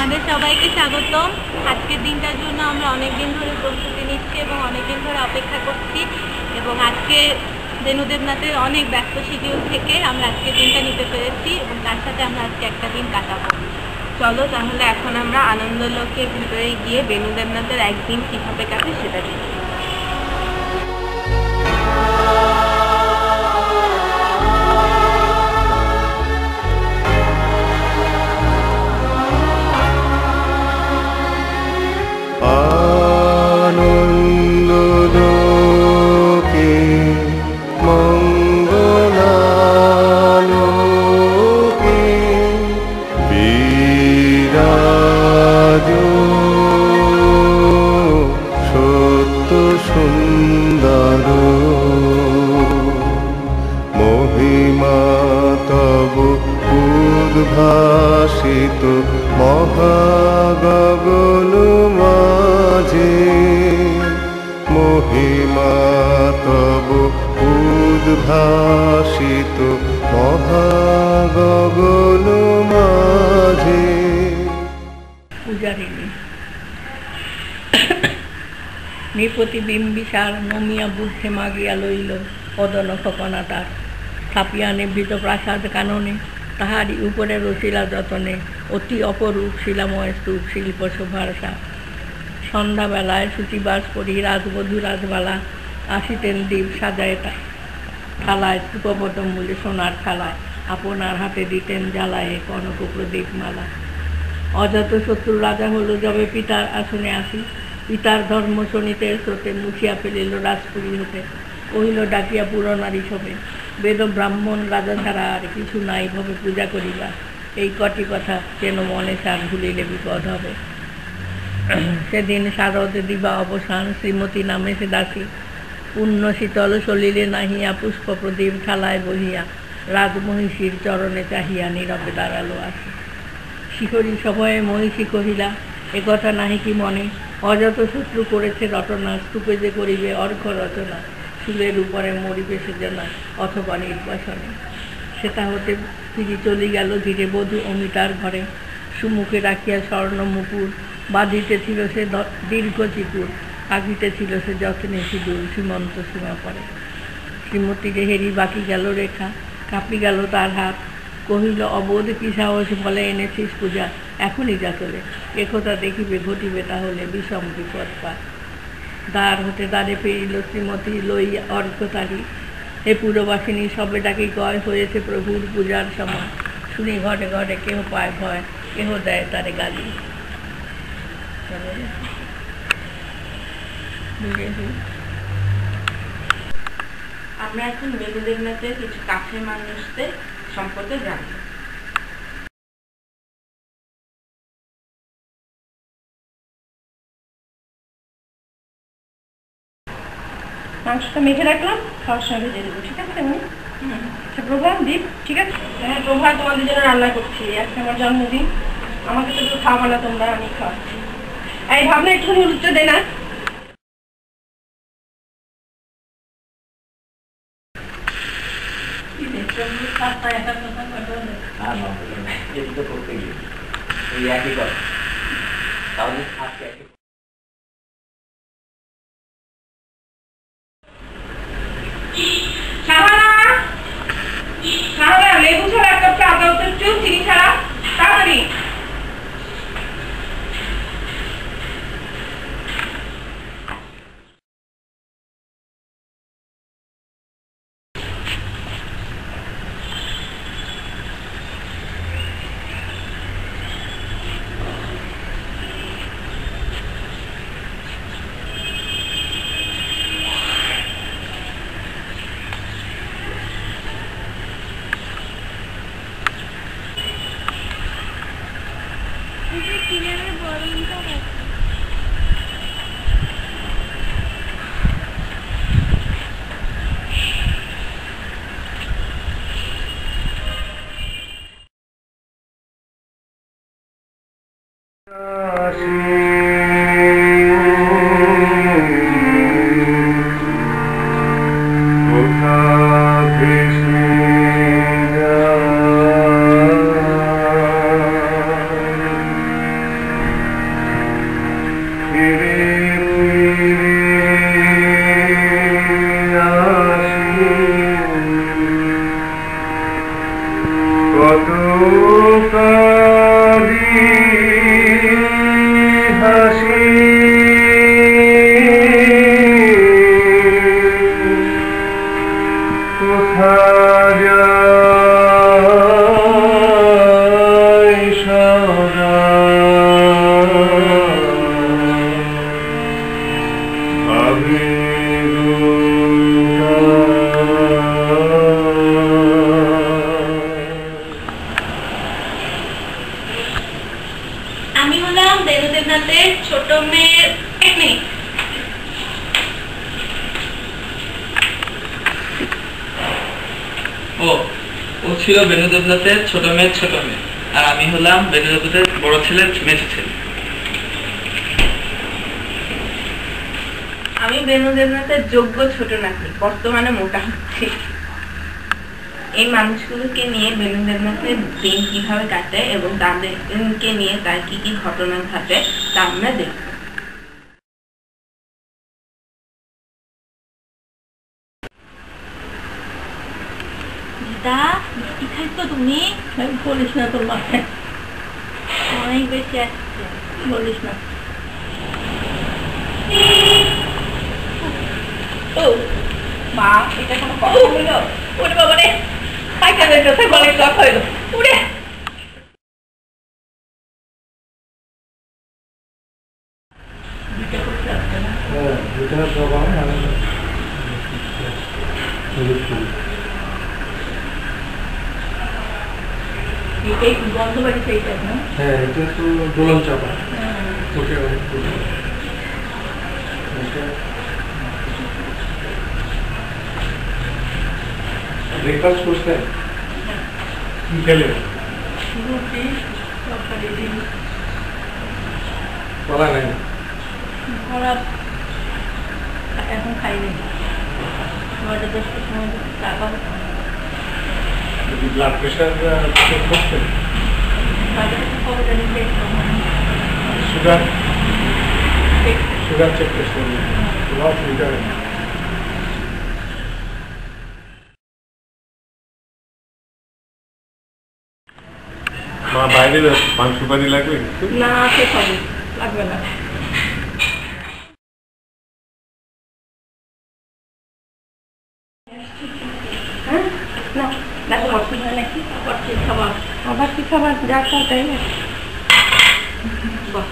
তোমাদের সবাইকে স্বাগতম। আজকের দিনটার জন্য আমরা অনেক দিন ধরে প্রস্তুতি নিচ্ছি এবং অনেক দিন ধরে অপেক্ষা করছি, এবং আজকে বেণুদেবনাথের অনেক ব্যস্ত শিডিউল থেকে আমরা আজকের দিনটা নিতে পেরেছি এবং তার সাথে আমরা আজকে একটা দিন কাটাবো। চলো তাহলে এখন আমরা আনন্দলোকের ভিতরে গিয়ে বেণুদেবনাথের একদিন কীভাবে কাটে সেটা দেখি। উদ্ভাসিত মহাগগন মাঝে, মহিমা তব উদ্ভাসিত মহাগগন মাঝে। পূজারিণী নৃপতিবিম্বিসার নমিয়া বুদ্ধে মাগিয়া লইল পদনখ কণাটার, স্থাপিয়া নিভৃত প্রাসাদ কাননে, তাহারই উপরে রচিলা যতনে অতি অপরূপ শিলাময় স্তূপ শিল্প শোভার সাপ। সন্ধ্যাবেলায় সূচিবাস করি রাজবধূ রাজবালা আসিতেন দ্বীপ সাজায় থালায়, স্তূপবতম মূলে সোনার থালায়, আপনার হাতে দিতেন জ্বালায় কনক প্রদীপ মালা। অজাত শত্রু রাজা হলো যবে পিতার আসনে আসি, পিতার ধর্ম শোনিতে স্রোতে মুছিয়া ফেলিল রাজপুরী হতে, কহিল ডাকিয়া পুরনারী সবে, বেদ ব্রাহ্মণ রাজা ছাড়া আর কিছু নাই ভবে পূজা করিবা, এই কটি কথা যেন মনে সার ভুলিলে বিপদ হবে। সেদিন শারদ দিবা অবসান, শ্রীমতী নামে সে দাসী, পুণ্য শীতল সলিলে নাহিয়া পুষ্প প্রদীপ থালায় বহিয়া, রাজমহিষীর চরণে চাহিয়া নীরবে দাঁড়ালো আসি। শিহরী সভয়ে মহিষী কহিলা, একথা নাহি কি মনে, অযত শত্রু করেছে রটনা, স্তূপে যে করিবে অর্ঘ রচনা, চুলের উপরে মরিবে সেজনা অথবা নির্বাসনে। সেটা হতে ফিরি চলি গেল ধীরে বধূ অমিতার ঘরে, সুমুখে রাখিয়া স্বর্ণ মুকুর, বাঁধিতেছিল সে দীর্ঘ চিকুর, আঁকিতেছিল সে যত্নে সিঁদুর সীমন্ত সীমা পরে। শ্রীমতী রেহেরি বাকি গেল রেখা, কাঁপি গেল তার হাত, কহিল অবোধ কি সাহস বলে এনেছিস পূজা, এখনই যা চলে, একথা দেখিবে ঘটিবে তাহলে বিষম বিপদ পাত। দ্বার হতে দ্বারে ফিরিল শ্রীমতী লইয়া অর্ঘ্যতারি, হে পুরবাসিনী সবে ডাকি কয়, হয়েছে প্রভুর পূজার সময়, শুনি ঘরে ঘরে কেহ পায় ভয়, কেহ দেয় তারে গালি। আমরা এখন বেণুদেবনাথের কিছু কাছের মানুষদের সম্পর্কে জানবো। মাংসটা মেখে রাখলাম, খাওয়ার সঙ্গে ভেজে দেবো, ঠিক আছে? তেমনি আচ্ছা প্রভা দীপ, ঠিক আছে? হ্যাঁ প্রভা, তোমাদের জন্য রান্না করছি, আজকে আমার জন্মদিন, আমাকে তো খাওয়াবো না তোমরা, আমি খাওয়াচ্ছি। এই ভাবনা একটুখানি উচ্চ দে না। লেবু ছাড়া এক কাপ চা দাও তো, একটু চিনি ছাড়া, তাড়াতাড়ি। হলাম বেনু দেবনাথের ছোট মেয়ের এক মিনিট। ও ও ছিল বেনু দেবনাথের ছোট মেয়ে, আর আমি হলাম বেনু দেবনাথের বড় ছেলের মেজো ছেলে। আমি বেনু দেবনাথের যোগ্য ছোট নাতি, বর্তমানে মোটা হচ্ছে। এই মানুষগুলোকে নিয়ে বেনু দেবনাথের দিন কিভাবে কাটে এবং তাদেরকে নিয়ে তার কি কি ঘটনা ঘটে তা আমরা দেখব। দিদা মিষ্টি খাইছো তুমি? বলিস না, তোর মাথায় অনেক বেশি আসছে। বলিস না। ও মা, এটা কোনো কথা হলো? ওরে বাবা রে, পাইকারের কাছে বলে কথা হইলো। উড়ে দুইটা করতে আসছে না। এই গন্ধ বাড়ি সেইটা না? হ্যাঁ, এটা তো দোলন চাপা ওকে অনেক ব্রেকফাস্ট করতে কি খেলে? রুটি, তরকারি, ডিম, বলা নাই ওরা এখন খাইনি। 9:10টার সময় চা খাবো। ব্লাড প্রেশার চেক করতে, বাজারে খবর জানি সুগার চেক করতে তোমার সুগার। মা বাইরে পান সুপারি লাগবে? না, সে খাবো, লাগবে না। হ্যাঁ, না দেখো মা, হয় নাকি আবার কি খাবার? আবার কি খাবার? যা খাও তাই না। বাহ,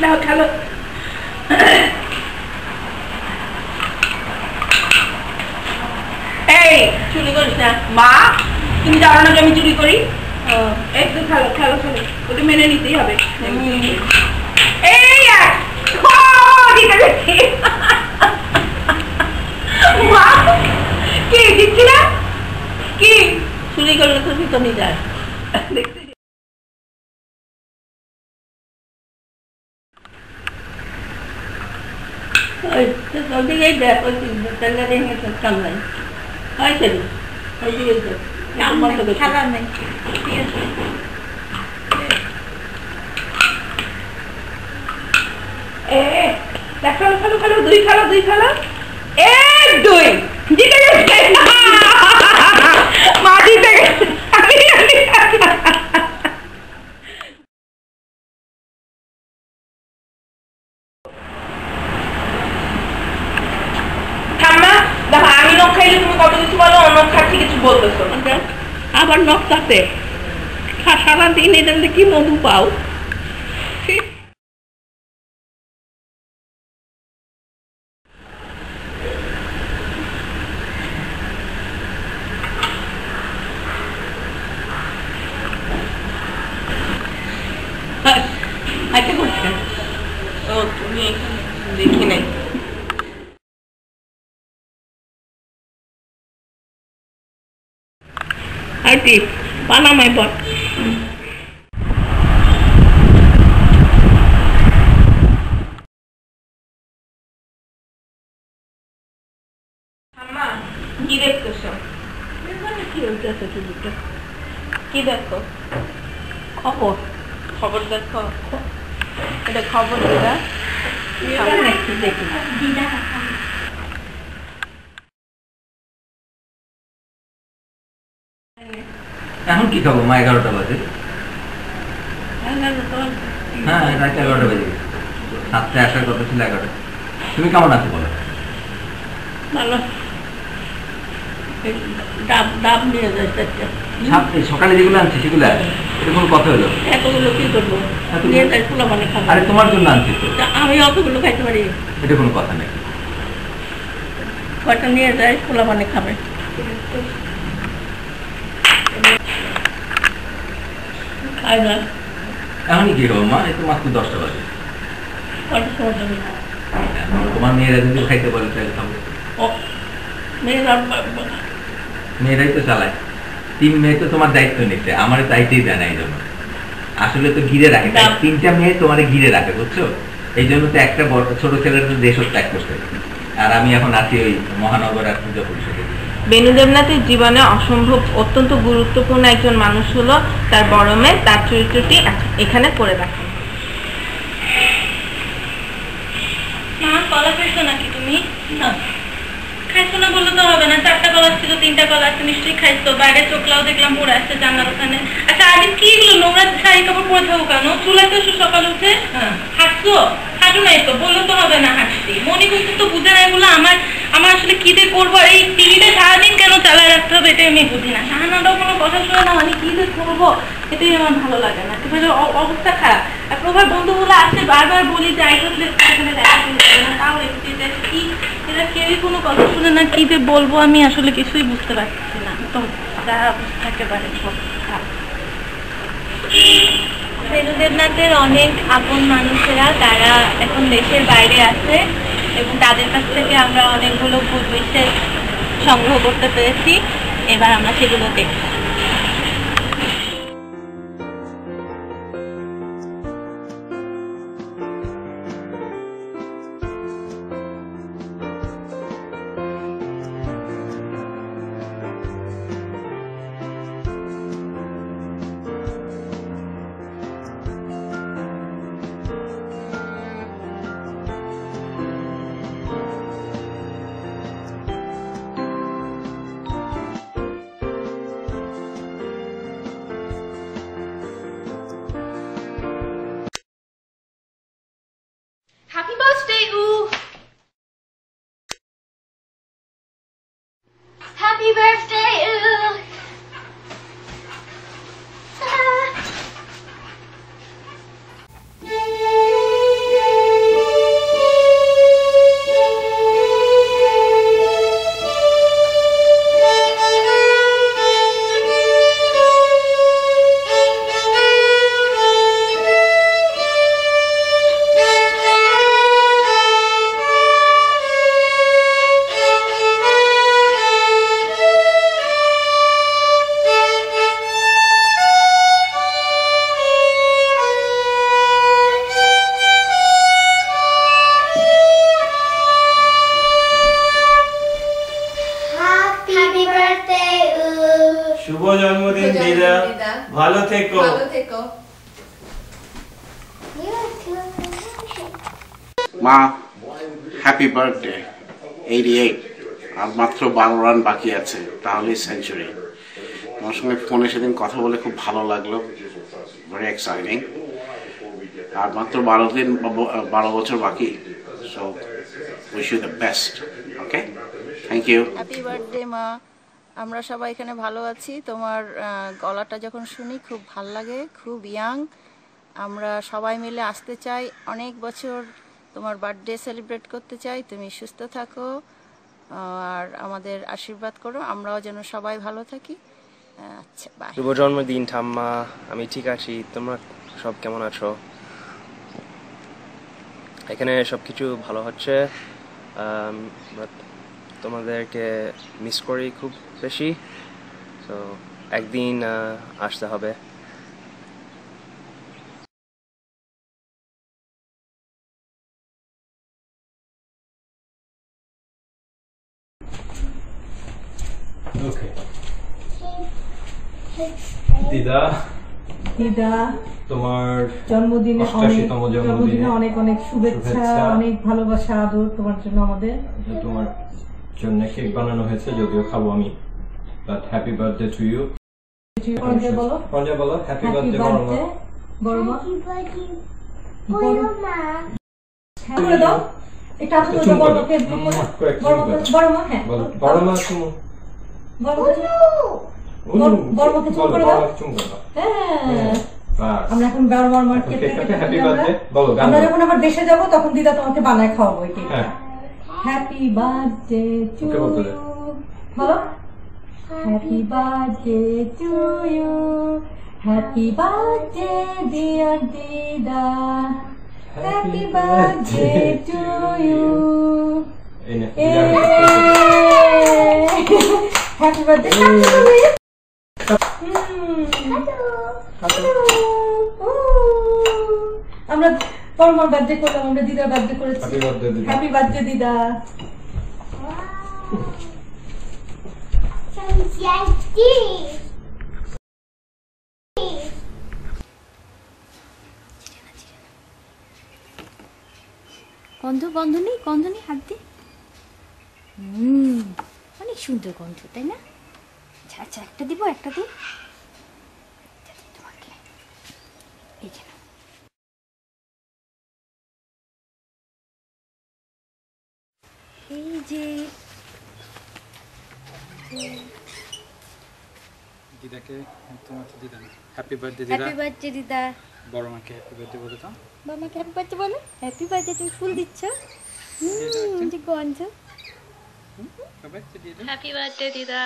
নাও খেলো। এই চুরি করিস না। মা, তুমি জানো না যে আমি চুরি করি? ও, একটু খেলো খেলো খেলো, ওটা মেনে নিতেই হবে। হুম। এই দিতে দেখছি। মা, কি দিচ্ছি না? কি চুরি করলে তো তুই তো নিয়ে যায়। দেখছি? ওই ওইদিকেই দেখ, ওই তেলে রেখে কামলাই হয় সেরু ওইদিকেই দেখ। খেলার নেই, ঠিক আছে। খেলো খেলো খেলো, দুই খেলো দুই খেলো, এক দুই জিতে গেছে। মা জিতে গেছে। ঠাম্মা দেখো, আমি নখ খাইলে তুমি কত কিছু বলো, অন্য খাচ্ছি কিছু বলতেছো। আবার নকশাতে সারাদিন এটা কি মধু পাও। আচ্ছা করছে ও তুমি দেখি নাই। আর কি পানামায় পর ঠাম্মা কি দেখতেছো? কি হইতেছে টিভিটা? কি দেখো? খবর খবর দেখো? এটা খবর দিদা? দেখি দেখি এখন কি খাবো মা? 11টা বাজে। হ্যাঁ, রাত 11টা বাজে গেছে। 7টায় আসার কথা ছিল 11টা। তুমি কেমন আছো বলো? ভালো। ডাব ডাব নিয়ে যাচ্ছে। সকালে যেগুলো আনছি সেগুলো এটা কোনো কথা হলো? এতগুলো কি করবো? নিয়ে যাই পোলা মানে খাবো। আরে তোমার জন্য আনছি তো। আমি অতগুলো খাইতে পারি? এটা কোনো কথা নেই। কয়টা নিয়ে যাই পোলা মানে খাবে। খাই না। এখনই কি খাবো মা? এই তো মাত্র 10টা বাজে। কয়টা সময় যাবে? এখন তোমার মেয়েরা যদি খাইতে বলে তাহলে খাবো। ও মেয়েরা মেয়েরাই তো চালায়। 3 মেয়ে তো তোমার দায়িত্ব নিচ্ছে, আমার দায়িত্বই দেয় না। এই জন্য আসলে তো ঘিরে রাখে, 3টা মেয়ে তোমারে ঘিরে রাখে, বুঝছো? এই জন্য তো একটা বড় ছোট ছেলের দেশও ত্যাগ করতে। আর আমি এখন আছি ওই মহানগর আর পূজা পরিষদে। বেনু দেবনাথের জীবনে অসম্ভব অত্যন্ত গুরুত্বপূর্ণ একজন মানুষ হলো তার বড় মেয়ে। তার চরিত্রটি এখানে করে রাখেন। মা, কলা খাইছো নাকি তুমি? না খাইছো না বললে তো হবে না। 4টা কলা ছিল, 3টা কলা আছে, নিশ্চয়ই খাইছো। বাইরে চোখলাও দেখলাম পড়ে আসছে জানলার ওখানে। আচ্ছা, আজ কি এগুলো নোংরা শাড়ি কাপড় পরে থাকো কেন? চুলা তো সকাল উঠে হাঁটছো? হাঁটু নাই তো, বললে তো হবে না হাঁটছি। মনে করতে তো বুঝে না এগুলো। আমার আসলে কি দিয়ে করবো? আর এই টিভিটা সারাদিন কেন চালায় রাখতে হবে এটাই আমি বুঝি না। শাহানাটাও কোনো কথা শুনে না, মানে কি দিয়ে করবো এটাই আমার ভালো লাগে না। একেবারে অবস্থা খারাপ। আর প্রভার বন্ধুগুলো আসে, বারবার বলি যাই করলে সেখানে দেখা করতে না, তাও এটা কি, এরা কেউই কোনো কথা শুনে না। কি দিয়ে বলবো আমি আসলে কিছুই বুঝতে পারছি না। তো যা অবস্থা একেবারে সব খারাপ। বেনু দেবনাথের অনেক আপন মানুষেরা তারা এখন দেশের বাইরে আছে এবং তাদের কাছ থেকে আমরা অনেকগুলো গুড উইশেস সংগ্রহ করতে পেরেছি। এবার আমরা সেগুলো দেখি। Happy birthday, Ooh! Happy birthday, Ooh! Happy birthday, Ooh! শুভ জন্মদিন দিদা, ভালো থেকো। মা, হ্যাপি বার্থডে। 88, আর মাত্র 12 রান বাকি আছে, তাহলেই সেঞ্চুরি। তোমার সঙ্গে ফোনে সেদিন কথা বলে খুব ভালো লাগলো, ভেরি এক্সাইটিং। আর মাত্র 12 বছর বাকি। So wish you the best. Okay, thank you. Happy birthday মা। আমরা সবাই এখানে ভালো আছি। তোমার গলাটা যখন শুনি খুব ভাল লাগে, খুব ইয়াং। আমরা সবাই মিলে আসতে চাই, অনেক বছর তোমার বার্থডে সেলিব্রেট করতে চাই। তুমি সুস্থ থাকো আর আমাদের আশীর্বাদ করো, আমরাও যেন সবাই ভালো থাকি। আচ্ছা, বাই। শুভ জন্মদিন ঠাম্মা। আমি ঠিক আছি, তোমরা সব কেমন আছো? এখানে সব কিছু ভালো হচ্ছে। তোমাদেরকে মিস করি খুব বেশি। তো একদিন আসতে হবে। Okay. দিদা দিদা তোমার জন্মদিনে ৮৮তম জন্মদিনে অনেক অনেক শুভেচ্ছা, অনেক ভালোবাসা, আদর তোমার জন্য আমাদের। তোমার জন্য কেক বানানো হয়েছে, যদিও খাবো আমি, but happy birthday to you. পঞ্জয় বলো, পঞ্জয় বলো হ্যাপি বার্থডে বড় মা। করে দাও এটা, বড় মাকে বড় মা, হ্যাঁ বড় মা চুমু, বড় মাকে চুমু করে দাও। হ্যাঁ আমরা এখন বড় মার কেক হ্যাপি বার্থডে বলো। আমরা যখন আবার দেশে যাব তখন দিদা তোমাকে বানায় খাওয়াবো এই কেকটা। হ্যাপি বার্থডে টু ইউ বলো, happy birthday to you, happy birthday dear দিদা, happy birthday to you, happy birthday. আমরা পরমার বার্থডে করলাম, আমরা দিদার বার্থডে করেছি। হ্যাপি বার্থডে দিদা। গন্ধ গন্ধ নেই, গন্ধ নেই, হাত দিয়ে। অনেক সুন্দর গন্ধ, তাই না? আচ্ছা আচ্ছা, একটা দিব, একটা দিই তোমাকে। এই যে এই যে দিদাকে তোমাকে দিদা হ্যাপি বার্থডে দিদা। হ্যাপি বার্থডে দিদা। বড় মাকে হ্যাপি বার্থডে বলে দাও। বড় মাকে হ্যাপি বার্থডে বলো। হ্যাপি বার্থডে, তুমি ফুল দিচ্ছ, যে গন্ধ। হ্যাপি বার্থডে দিদা।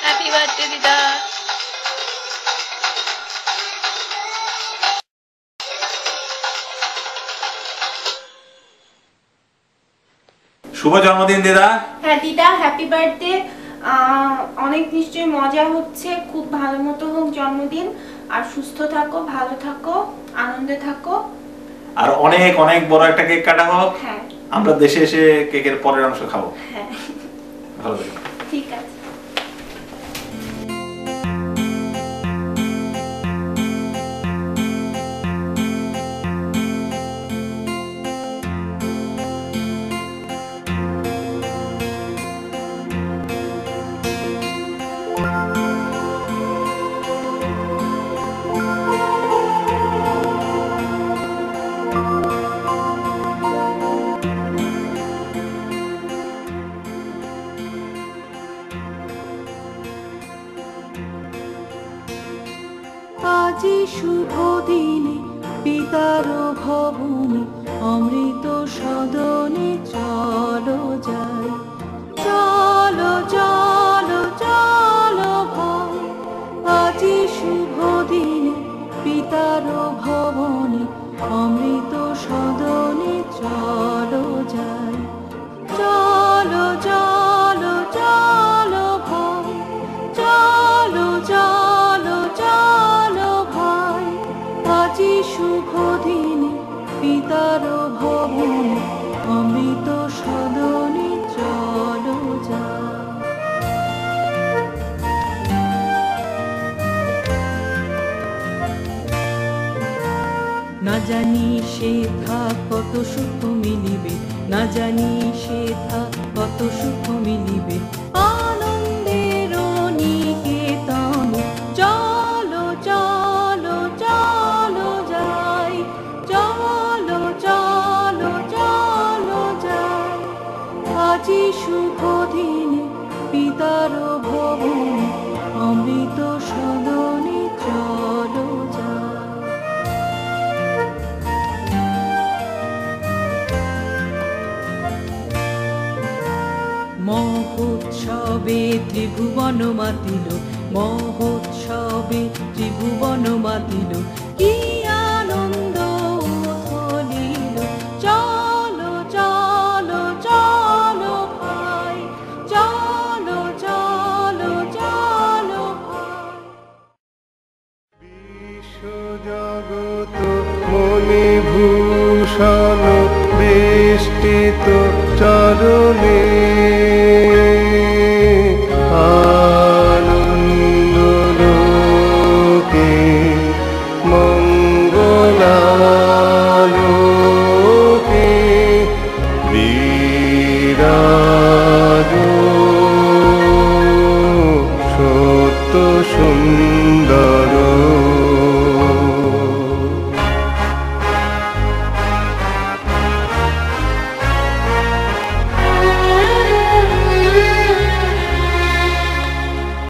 হ্যাপি বার্থডে দিদা। শুভ জন্মদিন দিদা। হ্যাঁ দিদা, হ্যাপি বার্থডে। অনেক নিশ্চয়ই মজা হচ্ছে, খুব ভালো মতো হোক জন্মদিন, আর সুস্থ থাকো, ভালো থাকো, আনন্দে থাকো, আর অনেক অনেক বড় একটা কেক কাটা হোক। হ্যাঁ আমরা দেশে এসে কেকের পরের অংশ খাবো। হ্যাঁ ভালো থেকো। ঠিক আছে। আজি শুভ দিনে পিতার ভবনে অমৃত সদনে চলো যাই, চলো চলো চলো ভাই। আজি শুভ দিনে পিতার ভবনে অমৃত সদনে চলো যাই, চলো চলো চলো ভাই, চলো চলো চলো ভাই। আজি শুভ দিনে পিতার ভবনে অমৃত সদনে চলো যাই। না জানি সেথা কত সুখ মিলিবে, না জানি সেথা কত সুখ মিলিবে, আনন্দের নিকেতনে চলো চলো চলো যাই, চলো চলো চলো যাই। আজি শুভ দিনে পিতার ভবনে অমৃত সদনে চলো যাই। মহোৎসবে ত্রিভুবন মাতিল, মহোৎসবে ত্রিভুবন মাতিল, কি আনন্দ উথলিল। চলো চলো চলো ভাই, তো চরণে